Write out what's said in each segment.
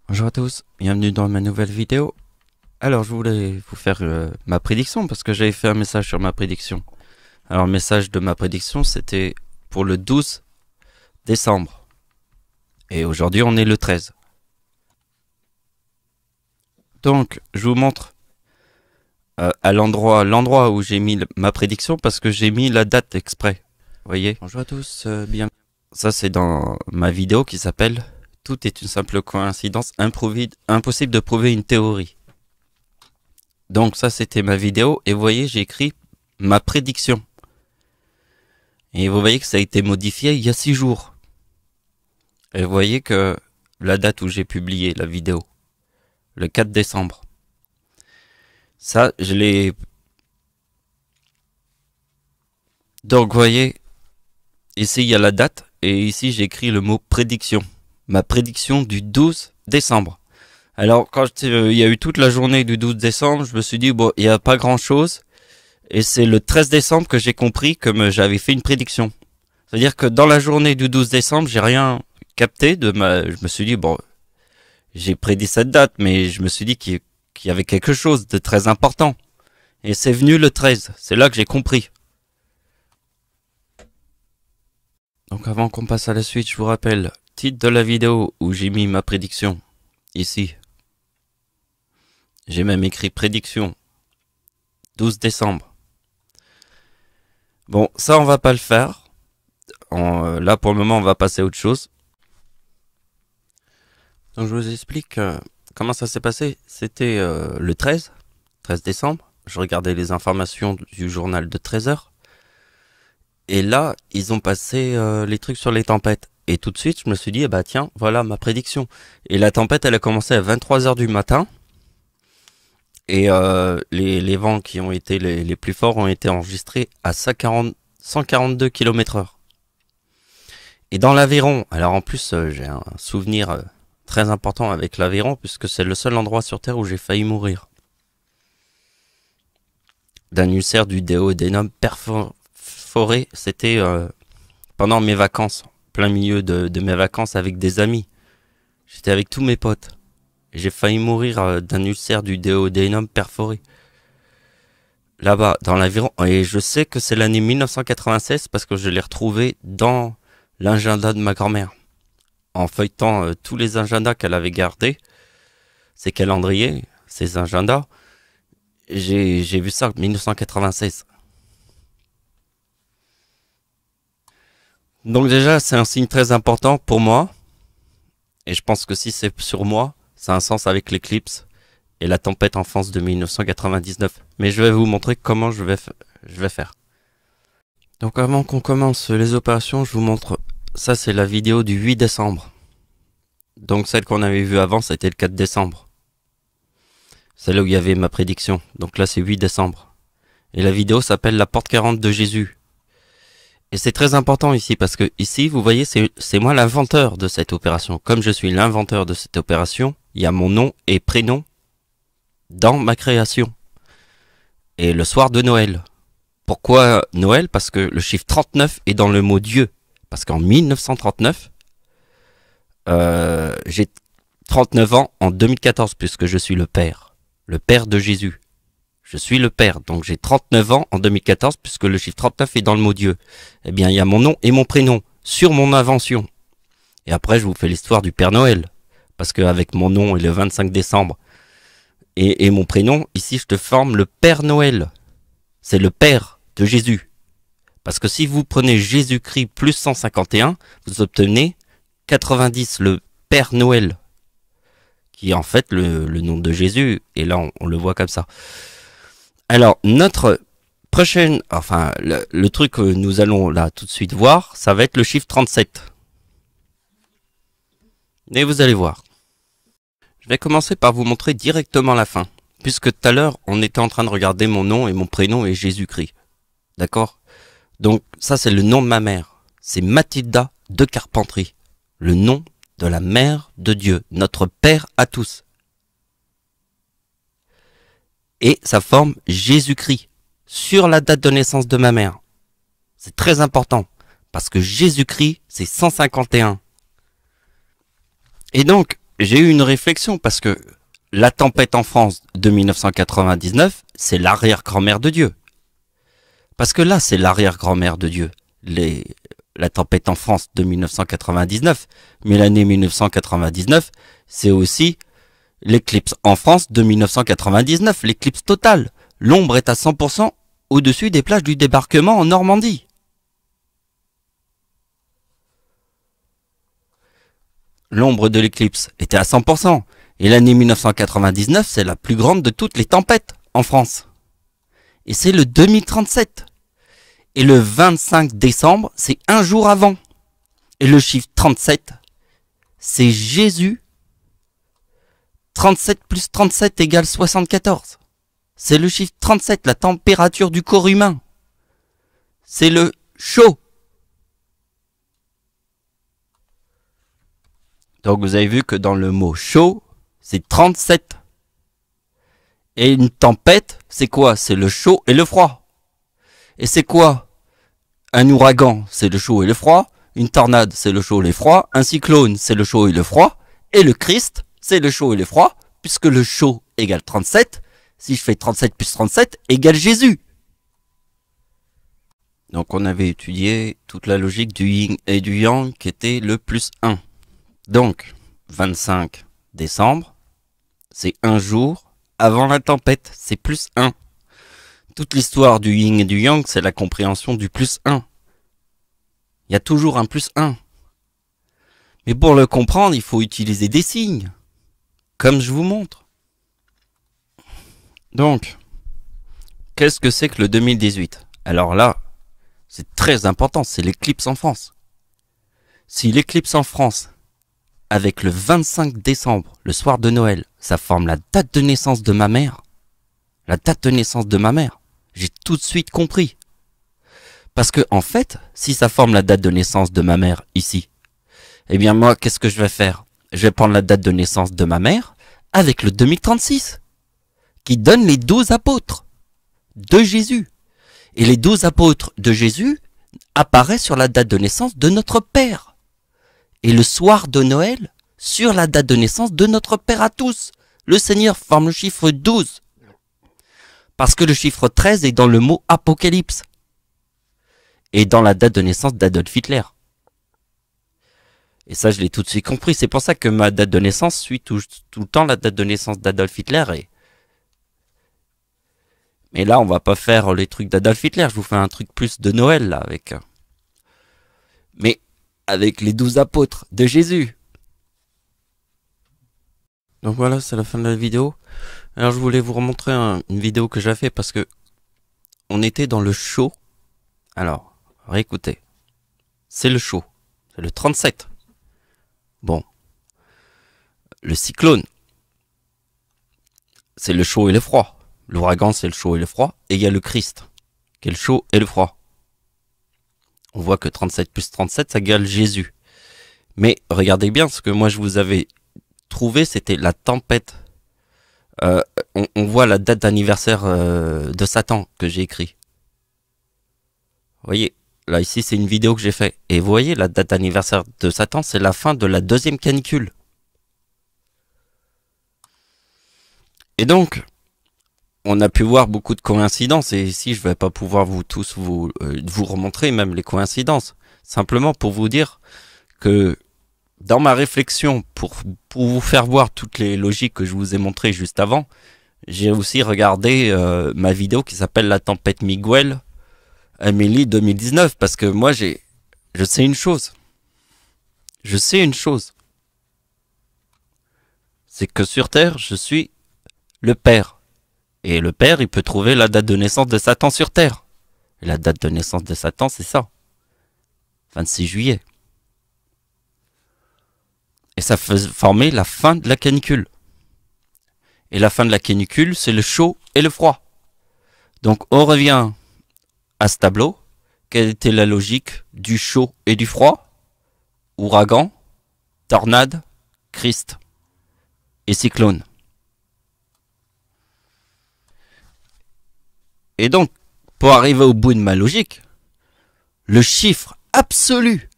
Bonjour à tous, bienvenue dans ma nouvelle vidéo. Alors je voulais vous faire ma prédiction parce que j'avais fait un message sur ma prédiction. Alors le message de ma prédiction c'était pour le 12 décembre. Et aujourd'hui on est le 13. Donc je vous montre à l'endroit où j'ai mis ma prédiction parce que j'ai mis la date exprès. Vous voyez? Bonjour à tous, bien. Ça c'est dans ma vidéo qui s'appelle Tout est une simple coïncidence, impossible de prouver une théorie. Donc ça c'était ma vidéo et vous voyez j'ai écrit ma prédiction. Et vous voyez que ça a été modifié il y a 6 jours. Et vous voyez que la date où j'ai publié la vidéo, le 4 décembre. Ça je l'ai... Donc vous voyez, ici il y a la date et ici j'ai écrit le mot prédiction. Ma prédiction du 12 décembre. Alors quand il y a eu toute la journée du 12 décembre, je me suis dit bon il n'y a pas grand chose. Et c'est le 13 décembre que j'ai compris que j'avais fait une prédiction. C'est-à-dire que dans la journée du 12 décembre, j'ai rien capté de ma... Je me suis dit, bon, j'ai prédit cette date, mais je me suis dit qu'il y avait quelque chose de très important. Et c'est venu le 13. C'est là que j'ai compris. Donc avant qu'on passe à la suite, je vous rappelle, titre de la vidéo où j'ai mis ma prédiction. Ici. J'ai même écrit prédiction. 12 décembre. Bon, ça on va pas le faire. Là pour le moment on va passer à autre chose. Donc je vous explique comment ça s'est passé. C'était le 13 décembre. Je regardais les informations du journal de 13h. Et là, ils ont passé les trucs sur les tempêtes. Et tout de suite, je me suis dit, eh bah tiens, voilà ma prédiction. Et la tempête, elle a commencé à 23h du matin. Et les vents qui ont été les plus forts ont été enregistrés à 142 km/h. Et dans l'Aveyron, alors en plus, j'ai un souvenir très important avec l'Aveyron, puisque c'est le seul endroit sur Terre où j'ai failli mourir. D'un ulcère du duodénum perforé, c'était pendant mes vacances, plein milieu de mes vacances avec des amis. J'étais avec tous mes potes. Et j'ai failli mourir d'un ulcère du duodénum perforé. Là-bas, dans l'Aveyron. Et je sais que c'est l'année 1996 parce que je l'ai retrouvé dans l'agenda de ma grand-mère. En feuilletant tous les agendas qu'elle avait gardés, ses calendriers, ses agendas, j'ai vu ça en 1996. Donc déjà, c'est un signe très important pour moi. Et je pense que si c'est sur moi, ça a un sens avec l'éclipse et la tempête en France de 1999. Mais je vais vous montrer comment je vais faire. Donc avant qu'on commence les opérations, je vous montre. Ça, c'est la vidéo du 8 décembre. Donc celle qu'on avait vue avant, c'était le 4 décembre. Celle où il y avait ma prédiction. Donc là, c'est 8 décembre. Et la vidéo s'appelle La porte 40 de Jésus. Et c'est très important ici parce que ici, vous voyez, c'est moi l'inventeur de cette opération. Comme je suis l'inventeur de cette opération, il y a mon nom et prénom dans ma création. Et le soir de Noël. Pourquoi Noël? Parce que le chiffre 39 est dans le mot Dieu. Parce qu'en 1939, j'ai 39 ans en 2014 puisque je suis le père de Jésus. Je suis le père, donc j'ai 39 ans en 2014 puisque le chiffre 39 est dans le mot Dieu. Eh bien, il y a mon nom et mon prénom sur mon invention. Et après, je vous fais l'histoire du Père Noël. Parce qu'avec mon nom et le 25 décembre et mon prénom, ici, je te forme le Père Noël. C'est le père de Jésus. Parce que si vous prenez Jésus-Christ plus 151, vous obtenez 90, le Père Noël. Qui est en fait le nom de Jésus. Et là, on le voit comme ça. Alors, notre prochaine, enfin, le truc que nous allons là tout de suite voir, ça va être le chiffre 37. Et vous allez voir. Je vais commencer par vous montrer directement la fin. Puisque tout à l'heure, on était en train de regarder mon nom et mon prénom est Jésus-Christ. D'accord? Donc, ça, c'est le nom de ma mère. C'est Mathilda de Carpentry. Le nom de la mère de Dieu. Notre Père à tous. Et ça forme Jésus-Christ sur la date de naissance de ma mère. C'est très important parce que Jésus-Christ, c'est 151. Et donc, j'ai eu une réflexion parce que la tempête en France de 1999, c'est l'arrière-grand-mère de Dieu. Parce que là, c'est l'arrière-grand-mère de Dieu. La tempête en France de 1999, mais l'année 1999, c'est aussi l'éclipse en France de 1999, l'éclipse totale. L'ombre est à 100% au-dessus des plages du débarquement en Normandie. L'ombre de l'éclipse était à 100%. Et l'année 1999, c'est la plus grande de toutes les tempêtes en France. Et c'est le 2037. Et le 25 décembre, c'est un jour avant. Et le chiffre 37, c'est Jésus. 37 plus 37 égale 74. C'est le chiffre 37, la température du corps humain. C'est le chaud. Donc vous avez vu que dans le mot chaud, c'est 37. Et une tempête, c'est quoi? C'est le chaud et le froid. Et c'est quoi? Un ouragan, c'est le chaud et le froid. Une tornade, c'est le chaud et le froid. Un cyclone, c'est le chaud et le froid. Et le Christ, c'est le chaud et le froid. Puisque le chaud égale 37. Si je fais 37 plus 37 égale Jésus. Donc on avait étudié toute la logique du yin et du yang qui était le plus 1. Donc 25 décembre, c'est un jour avant la tempête, c'est plus 1. Toute l'histoire du yin et du yang, c'est la compréhension du plus 1. Il y a toujours un plus 1. Mais pour le comprendre, il faut utiliser des signes, comme je vous montre. Donc, qu'est-ce que c'est que le 2018? Alors là, c'est très important, c'est l'éclipse en France. Si l'éclipse en France, avec le 25 décembre, le soir de Noël, ça forme la date de naissance de ma mère, j'ai tout de suite compris. Parce que, en fait, si ça forme la date de naissance de ma mère ici, eh bien moi, qu'est-ce que je vais faire? Je vais prendre la date de naissance de ma mère avec le 2036, qui donne les 12 apôtres de Jésus. Et les 12 apôtres de Jésus apparaissent sur la date de naissance de notre Père. Et le soir de Noël, sur la date de naissance de notre Père à tous, le Seigneur forme le chiffre 12. Parce que le chiffre 13 est dans le mot Apocalypse. Et dans la date de naissance d'Adolf Hitler. Et ça, je l'ai tout de suite compris. C'est pour ça que ma date de naissance suit tout le temps la date de naissance d'Adolf Hitler. Mais là, on va pas faire les trucs d'Adolf Hitler. Je vous fais un truc plus de Noël, là, avec... Mais avec les 12 apôtres de Jésus. Donc voilà, c'est la fin de la vidéo. Alors, je voulais vous remontrer une vidéo que j'ai fait parce que on était dans le chaud. Alors, réécoutez. C'est le chaud. C'est le 37. Bon. Le cyclone. C'est le chaud et le froid. L'ouragan, c'est le chaud et le froid. Et il y a le Christ, qui est le chaud et le froid. On voit que 37 plus 37, ça égale Jésus. Mais regardez bien, ce que moi je vous avais trouvé, c'était la tempête. On voit la date d'anniversaire de Satan que j'ai écrit. Vous voyez, là ici c'est une vidéo que j'ai fait. Et vous voyez, la date d'anniversaire de Satan, c'est la fin de la deuxième canicule. Et donc... on a pu voir beaucoup de coïncidences et ici je vais pas pouvoir vous remontrer même les coïncidences. Simplement pour vous dire que dans ma réflexion, pour vous faire voir toutes les logiques que je vous ai montrées juste avant, j'ai aussi regardé ma vidéo qui s'appelle La tempête Miguel, Amélie 2019, parce que moi je sais une chose. Je sais une chose. C'est que sur Terre, je suis le Père. Et le Père, il peut trouver la date de naissance de Satan sur Terre. Et la date de naissance de Satan, c'est ça. 26 juillet. Et ça fait former la fin de la canicule. Et la fin de la canicule, c'est le chaud et le froid. Donc on revient à ce tableau. Quelle était la logique du chaud et du froid? Ouragan, tornade, Christ et cyclone. Et donc, pour arriver au bout de ma logique, le chiffre absolu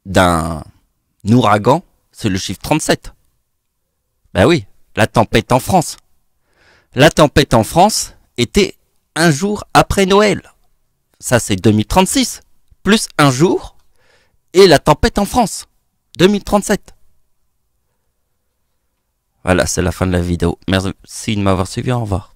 d'un ouragan, c'est le chiffre 37. Ben oui, la tempête en France. La tempête en France était un jour après Noël. Ça, c'est 2036. Plus un jour et la tempête en France. 2037. Voilà, c'est la fin de la vidéo. Merci de m'avoir suivi. Au revoir.